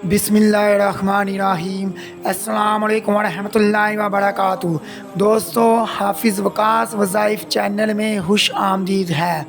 بسم اللہ الرحمن الرحیم۔ السلام علیکم ورحمۃ اللہ وبرکاتہ۔ دوستو، حافظ وقاص وظائف چینل میں خوش آمدید ہے۔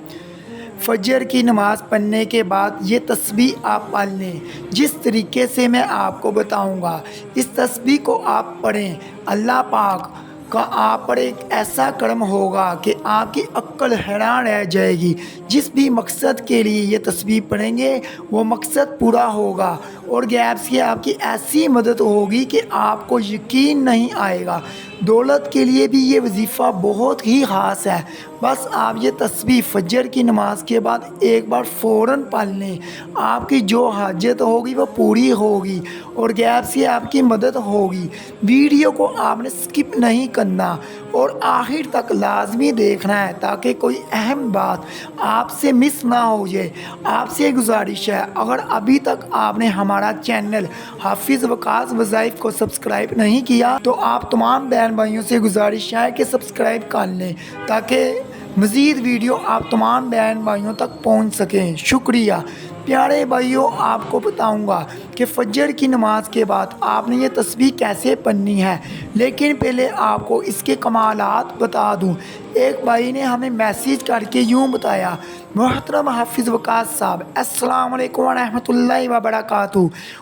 فجر کی نماز پڑھنے کے بعد یہ تسبیح آپ پڑھ لیں جس طریقے سے میں آپ کو بتاؤں گا۔ اس تسبیح کو آپ پڑھیں، اللہ پاک کا آپ پر ایک ایسا کرم ہوگا کہ آپ کی عقل حیران رہ جائے گی۔ جس بھی مقصد کے لیے یہ تسبیح پڑھیں گے وہ مقصد پورا ہوگا، اور غیب سے آپ کی ایسی مدد ہوگی کہ آپ کو یقین نہیں آئے گا۔ دولت کے لیے بھی یہ وظیفہ بہت ہی خاص ہے۔ بس آپ یہ تسبیح فجر کی نماز کے بعد ایک بار فوراً پڑھ لیں، آپ کی جو حاجت ہوگی وہ پوری ہوگی اور غیب سے آپ کی مدد ہوگی۔ ویڈیو کو آپ نے سکپ نہیں کرنا اور آخر تک لازمی دیکھنا ہے تاکہ کوئی اہم بات آپ سے مس نہ ہو جائے۔ آپ سے گزارش ہے، اگر ابھی تک آپ نے ہمارا چینل حافظ وقاص وظائف کو سبسکرائب نہیں کیا تو آپ تمام بہن بھائیوں سے گزارش ہے کہ سبسکرائب کر لیں تاکہ مزید ویڈیو آپ تمام بہن بھائیوں تک پہنچ سکیں۔ شکریہ۔ پیارے بھائیوں، آپ کو بتاؤں گا کہ فجر کی نماز کے بعد آپ نے یہ تسبیح کیسے پڑھنی ہے، لیکن پہلے آپ کو اس کے کمالات بتا دوں۔ ایک بھائی نے ہمیں میسیج کر کے یوں بتایا: محترم حافظ وقاص صاحب، السلام علیکم ورحمۃ اللہ وبرکاتہ۔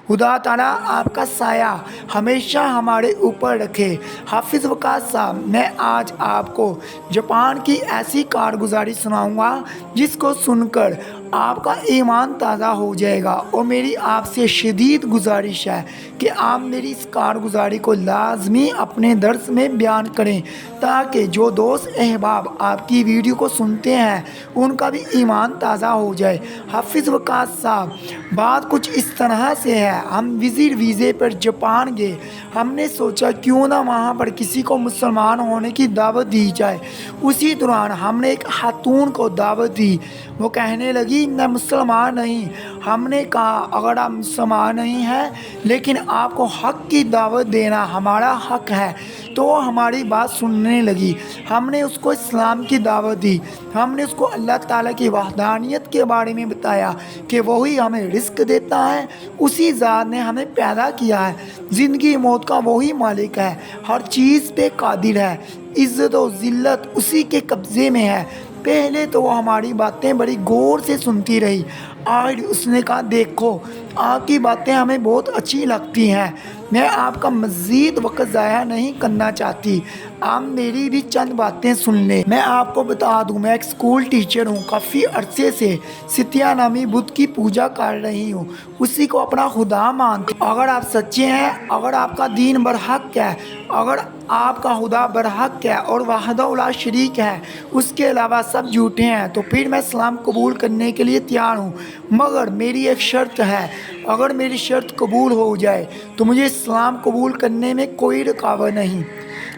خدا تعالیٰ آپ کا سایہ ہمیشہ ہمارے اوپر رکھے۔ حافظ وقاص صاحب، میں آج آپ کو جاپان کی ایسی کارگزاری سناؤں گا جس کو سن کر آپ کا ایمان تازہ ہو جائے گا، اور میری آپ سے شدید گزارش ہے کہ آپ میری اس کارگزاری کو لازمی اپنے درس میں بیان کریں تاکہ جو دوست احباب آپ کی ویڈیو کو سنتے ہیں ان کا بھی ایمان تازہ ہو جائے۔ حافظ وقاص صاحب، بات کچھ اس طرح سے ہے، ہم وزٹ ویزے پر جاپان گئے۔ ہم نے سوچا کیوں نہ وہاں پر کسی کو مسلمان ہونے کی دعوت دی جائے۔ اسی دوران ہم نے ایک خاتون کو دعوت دی، وہ کہنے لگی میں مسلمان نہیں۔ ہم نے کہا اگر آپ مسلمان نہیں ہیں لیکن آپ کو حق کی دعوت دینا ہمارا حق ہے، تو وہ ہماری بات سننے لگی۔ ہم نے اس کو اسلام کی دعوت دی، ہم نے اس کو اللہ تعالیٰ کی وحدانیت کے بارے میں بتایا کہ وہی ہمیں رزق دیتا ہے، اسی ذات نے ہمیں پیدا کیا ہے، زندگی موت کا وہی مالک ہے، ہر چیز پہ قادر ہے، عزت و ذلت اسی کے قبضے میں ہے۔ پہلے تو وہ ہماری باتیں بڑی غور سے سنتی رہی، آخر اس نے کہا دیکھو آپ کی باتیں ہمیں بہت اچھی لگتی ہیں، میں آپ کا مزید وقت ضائع نہیں کرنا چاہتی، آپ میری بھی چند باتیں سن لیں۔ میں آپ کو بتا دوں میں ایک اسکول ٹیچر ہوں، کافی عرصے سے ستیا نامی بدھ کی پوجا کر رہی ہوں، اسی کو اپنا خدا مانتی ہوں۔ اگر آپ سچے ہیں، اگر آپ کا دین برحق ہے، اگر آپ کا خدا برحق ہے اور وحدہ لا شریک ہے، اس کے علاوہ سب جھوٹے ہیں، تو پھر میں اسلام قبول کرنے کے لیے تیار ہوں، مگر میری ایک شرط ہے۔ اگر میری شرط قبول ہو جائے تو مجھے اسلام قبول کرنے میں کوئی رکاوٹ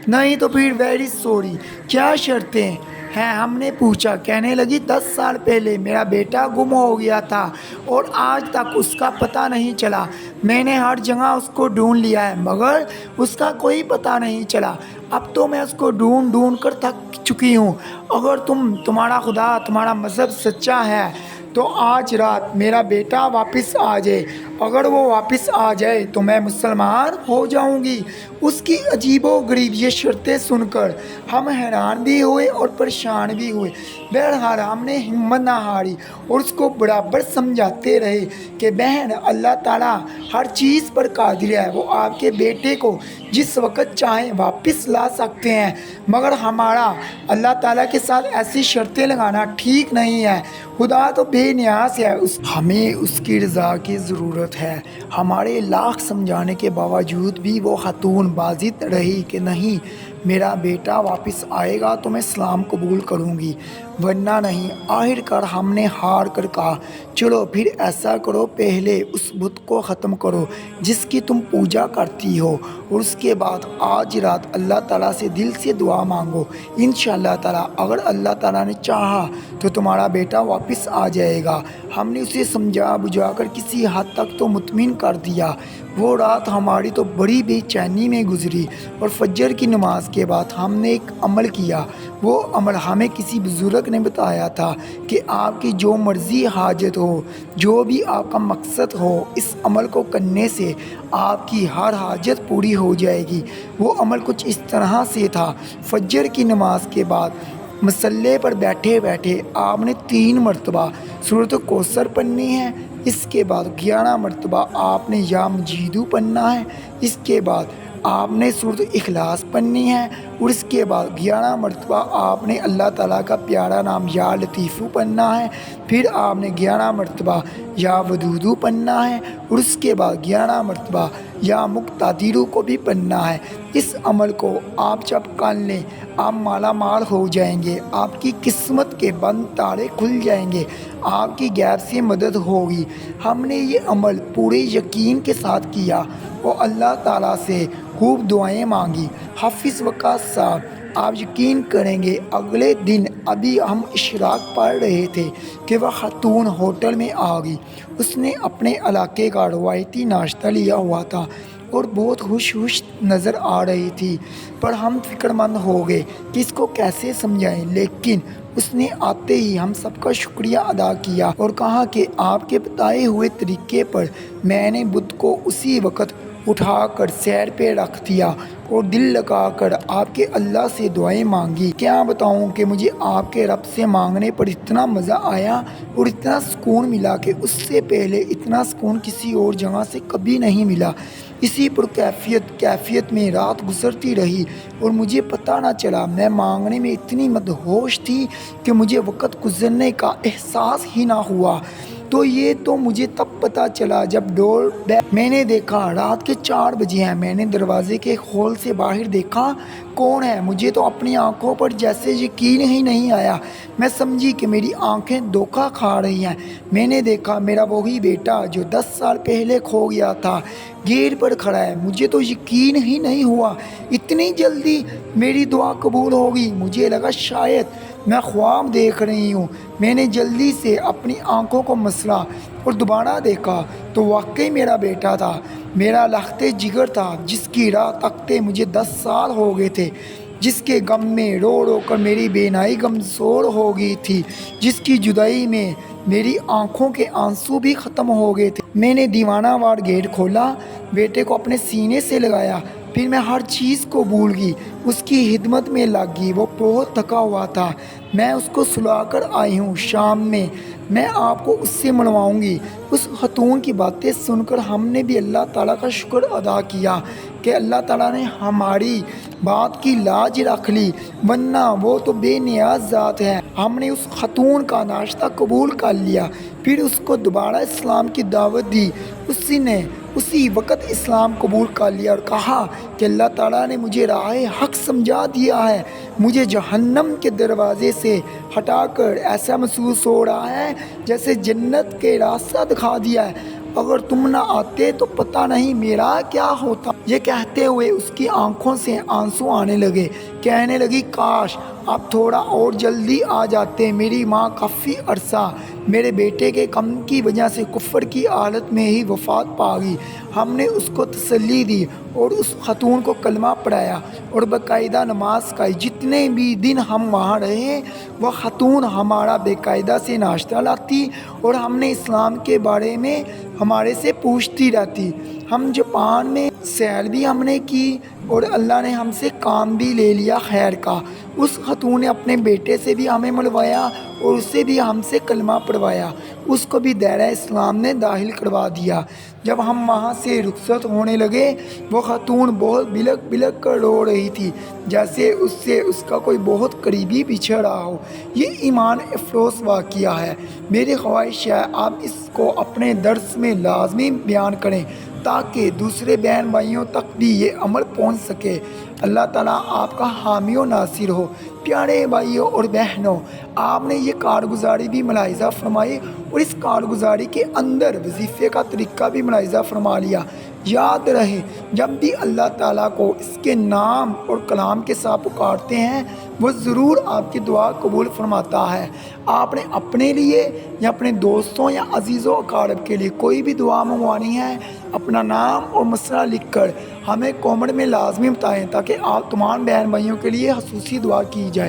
نہیں تو پھر ویری سوری۔ کیا شرطیں ہیں؟ ہم نے پوچھا۔ کہنے لگی 10 سال پہلے میرا بیٹا گم ہو گیا تھا اور آج تک اس کا پتہ نہیں چلا، میں نے ہر جگہ اس کو ڈھونڈ لیا ہے مگر اس کا کوئی پتہ نہیں چلا، اب تو میں اس کو ڈھونڈ کر تھک چکی ہوں۔ اگر تمہارا خدا، تمہارا مذہب سچا ہے تو آج رات میرا بیٹا واپس آ جائے، اگر وہ واپس آ جائے تو میں مسلمان ہو جاؤں گی۔ اس کی عجیب و غریب یہ شرطیں سن کر ہم حیران بھی ہوئے اور پریشان بھی ہوئے۔ بہرحال ہم نے ہمت نہ ہاری اور اس کو برابر سمجھاتے رہے کہ بہن، اللہ تعالیٰ ہر چیز پر قادر ہے، وہ آپ کے بیٹے کو جس وقت چاہیں واپس لا سکتے ہیں، مگر ہمارا اللہ تعالیٰ کے ساتھ ایسی شرطیں لگانا ٹھیک نہیں ہے۔ خدا تو بے نیاز ہے، ہمیں اس کی رضا کی ضرورت ہے۔ ہمارے لاکھ سمجھانے کے باوجود بھی وہ خاتون باضد رہی کہ نہیں، میرا بیٹا واپس آئے گا تو میں اسلام قبول کروں گی ورنہ نہیں۔ آخر کار ہم نے ہار کر کہا چلو پھر ایسا کرو، پہلے اس بت کو ختم کرو جس کی تم پوجا کرتی ہو، اور اس کے بعد آج رات اللہ تعالیٰ سے دل سے دعا مانگو، انشاءاللہ تعالیٰ اگر اللہ تعالیٰ نے چاہا تو تمہارا بیٹا واپس آ جائے گا۔ ہم نے اسے سمجھا بجھا کر کسی حد تک تو مطمئن کر دیا۔ وہ رات ہماری تو بڑی بے چینی میں گزری، اور فجر کی نماز کے بعد ہم نے ایک عمل کیا، وہ عمل ہمیں کسی بزرگ نے بتایا تھا کہ آپ کی جو مرضی حاجت ہو، جو بھی آپ کا مقصد ہو، اس عمل کو کرنے سے آپ کی ہر حاجت پوری ہو جائے گی۔ وہ عمل کچھ اس طرح سے تھا: فجر کی نماز کے بعد مصلے پر بیٹھے بیٹھے آپ نے 3 مرتبہ سورۃ کوثر پڑھنی ہے، اس کے بعد 11 مرتبہ آپ نے یا مجیدو پڑھنا ہے، اس کے بعد آپ نے سورۃ اخلاص پڑھنی ہے، اور اس کے بعد 11 مرتبہ آپ نے اللہ تعالیٰ کا پیارا نام یا لطیفو پڑھنا ہے، پھر آپ نے 11 مرتبہ یا ودودو پڑھنا ہے، اور اس کے بعد 11 مرتبہ یا مقتدرو کو بھی پڑھنا ہے۔ اس عمل کو آپ جب کر لیں، آپ مالا مال ہو جائیں گے، آپ کی قسمت کے بند تارے کھل جائیں گے، آپ کی غیب سے مدد ہوگی۔ ہم نے یہ عمل پورے یقین کے ساتھ کیا اور اللہ تعالیٰ سے خوب دعائیں مانگی۔ حافظ وقاص صاحب، آپ یقین کریں گے اگلے دن ابھی ہم اشراق پڑھ رہے تھے کہ وہ خاتون ہوٹل میں آ گئی۔ اس نے اپنے علاقے کا روایتی ناشتہ لیا ہوا تھا اور بہت خوش نظر آ رہی تھی، پر ہم فکر مند ہو گئے کہ اس کو کیسے سمجھائیں، لیکن اس نے آتے ہی ہم سب کا شکریہ ادا کیا اور کہا کہ آپ کے بتائے ہوئے طریقے پر میں نے بدھ کو اسی وقت اٹھا کر سیر پہ رکھ دیا اور دل لگا کر آپ کے اللہ سے دعائیں مانگی۔ کیا بتاؤں کہ مجھے آپ کے رب سے مانگنے پر اتنا مزہ آیا اور اتنا سکون ملا کہ اس سے پہلے اتنا سکون کسی اور جگہ سے کبھی نہیں ملا۔ اسی پر کیفیت میں رات گزرتی رہی اور مجھے پتہ نہ چلا، میں مانگنے میں اتنی مدہوش تھی کہ مجھے وقت گزرنے کا احساس ہی نہ ہوا۔ تو یہ تو مجھے تب پتہ چلا جب ڈور بیل میں نے دیکھا رات کے 4 بجے ہیں۔ میں نے دروازے کے کھول سے باہر دیکھا کون ہے، مجھے تو اپنی آنکھوں پر جیسے یقین ہی نہیں آیا۔ میں سمجھی کہ میری آنکھیں دھوکہ کھا رہی ہیں۔ میں نے دیکھا میرا وہی بیٹا جو 10 سال پہلے کھو گیا تھا گیٹ پر کھڑا ہے۔ مجھے تو یقین ہی نہیں ہوا اتنی جلدی میری دعا قبول ہوگی۔ مجھے لگا شاید میں خواب دیکھ رہی ہوں۔ میں نے جلدی سے اپنی آنکھوں کو مسلا اور دوبارہ دیکھا تو واقعی میرا بیٹا تھا، میرا لخت جگر تھا، جس کی راہ تکتے مجھے 10 سال ہو گئے تھے، جس کے غم میں رو رو کر میری بینائی کمزور ہو گئی تھی، جس کی جدائی میں میری آنکھوں کے آنسو بھی ختم ہو گئے تھے۔ میں نے دیوانہ وار گیٹ کھولا، بیٹے کو اپنے سینے سے لگایا، پھر میں ہر چیز کو بھول گئی، اس کی خدمت میں لگ گئی۔ وہ بہت تھکا ہوا تھا، میں اس کو سلا کر آئی ہوں۔ شام میں آپ کو اس سے ملواؤں گی۔ اس خاتون کی باتیں سن کر ہم نے بھی اللہ تعالیٰ کا شکر ادا کیا کہ اللہ تعالیٰ نے ہماری بات کی لاج رکھ لی، ورنہ وہ تو بے نیاز ذات ہے۔ ہم نے اس خاتون کا ناشتہ قبول کر لیا، پھر اس کو دوبارہ اسلام کی دعوت دی۔ اسی نے اسی وقت اسلام قبول کر لیا اور کہا کہ اللہ تعالیٰ نے مجھے راہ حق سمجھا دیا ہے، مجھے جہنم کے دروازے سے ہٹا کر ایسا محسوس ہو رہا ہے جیسے جنت کے راستہ دکھا دیا ہے۔ اگر تم نہ آتے تو پتہ نہیں میرا کیا ہوتا۔ یہ کہتے ہوئے اس کی آنکھوں سے آنسو آنے لگے، کہنے لگی کاش آپ تھوڑا اور جلدی آ جاتے۔ میری ماں کافی عرصہ میرے بیٹے کے غم کی وجہ سے کفر کی حالت میں ہی وفات پا گئی۔ ہم نے اس کو تسلی دی اور اس خاتون کو کلمہ پڑھایا اور باقاعدہ نماز کھائی۔ جتنے بھی دن ہم وہاں رہے، وہ خاتون ہمارا باقاعدہ سے ناشتہ لاتی اور ہم نے اسلام کے بارے میں ہمارے سے پوچھتی رہتی۔ ہم جاپان میں سیر بھی ہم نے کی اور اللہ نے ہم سے کام بھی لے لیا خیر کا۔ اس خاتون نے اپنے بیٹے سے بھی ہمیں ملوایا اور اسے بھی ہم سے کلمہ پڑھوایا، اس کو بھی دائرہ اسلام نے داخل کروا دیا۔ جب ہم وہاں سے رخصت ہونے لگے، وہ خاتون بہت بلک بلک کر رو رہی تھی، جیسے اس سے اس کا کوئی بہت قریبی بچھڑ رہا ہو۔ یہ ایمان افروز واقعہ ہے۔ میری خواہش ہے آپ اس کو اپنے درس میں لازمی بیان کریں تاکہ دوسرے بہن بھائیوں تک بھی یہ عمل پہنچ سکے۔ اللہ تعالیٰ آپ کا حامی و ناصر ہو۔ پیارے بھائیوں اور بہنوں، آپ نے یہ کارگزاری بھی ملاحظہ فرمائی اور اس کارگزاری کے اندر وظیفے کا طریقہ بھی ملاحظہ فرما لیا۔ یاد رہے، جب بھی اللہ تعالیٰ کو اس کے نام اور کلام کے ساتھ پکارتے ہیں، وہ ضرور آپ کی دعا قبول فرماتا ہے۔ آپ نے اپنے لیے یا اپنے دوستوں یا عزیز و اقارب کے لیے کوئی بھی دعا منگوانی ہے، اپنا نام اور مسئلہ لکھ کر ہمیں کامنٹ میں لازمی بتائیں تاکہ آپ تمام بہن بھائیوں کے لیے خصوصی دعا کی جائے۔